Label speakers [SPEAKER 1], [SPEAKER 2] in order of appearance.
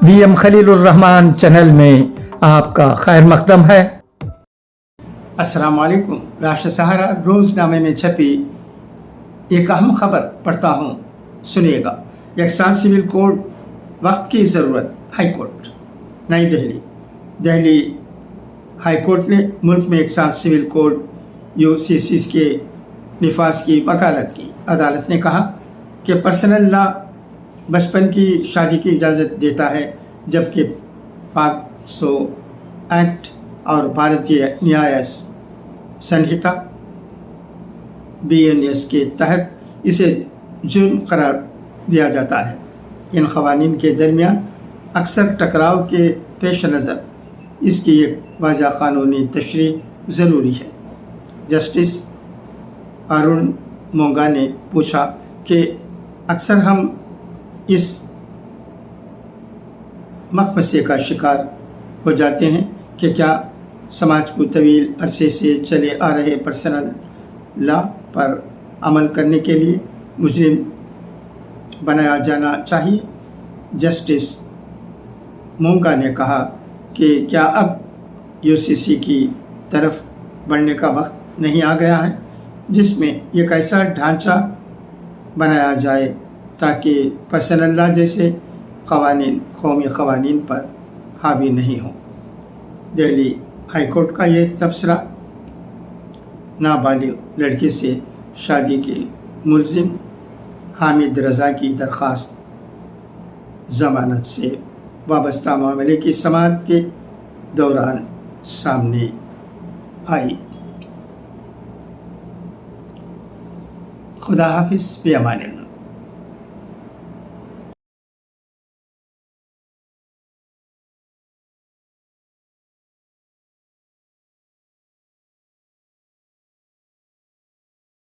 [SPEAKER 1] VM Khalilurrahman channel में आपका खैर मकदम है।
[SPEAKER 2] अस्सलाम वालेकुम। राष्ट्र सहारा रोज़नामे में छपी एक अहम खबर पढ़ता हूँ, सुनिएगा। यकसान सिविल कोड वक्त की ज़रूरत। हाई कोर्ट नई दिल्ली। दिल्ली हाई कोर्ट ने मुल्क में यकसान सिविल कोड UCC के निफाज की वकालत की। अदालत ने कहा कि पर्सनल लॉ बचपन की शादी की इजाज़त देता है, जबकि 500 एक्ट और भारतीय न्याय संहिता BNS के तहत इसे जुर्म करार दिया जाता है। इन क़वानीन के दरमियान अक्सर टकराव के पेश नज़र इसकी एक वाज़ह क़ानूनी तशरीह ज़रूरी है। जस्टिस अरुण मोंगा ने पूछा कि अक्सर हम इस मकमसे का शिकार हो जाते हैं कि क्या समाज को तवील अरसे से चले आ रहे पर्सनल लॉ पर अमल करने के लिए मुजरिम बनाया जाना चाहिए। जस्टिस मोंगा ने कहा कि क्या अब UCC की तरफ बढ़ने का वक्त नहीं आ गया है, जिसमें एक ऐसा ढांचा बनाया जाए ताकि पर्सनल लॉ जैसे क़वानीन कौमी क़वानीन पर हावी नहीं हो। दिल्ली हाई कोर्ट का ये तबसरा नाबालिग लड़की से शादी के मुलजिम हामिद रज़ा की दरख्वास्त ज़मानत से वाबस्ता मामले की समाअत के दौरान सामने आई। खुदा हाफिज़, फ़ी अमानिल्लाह।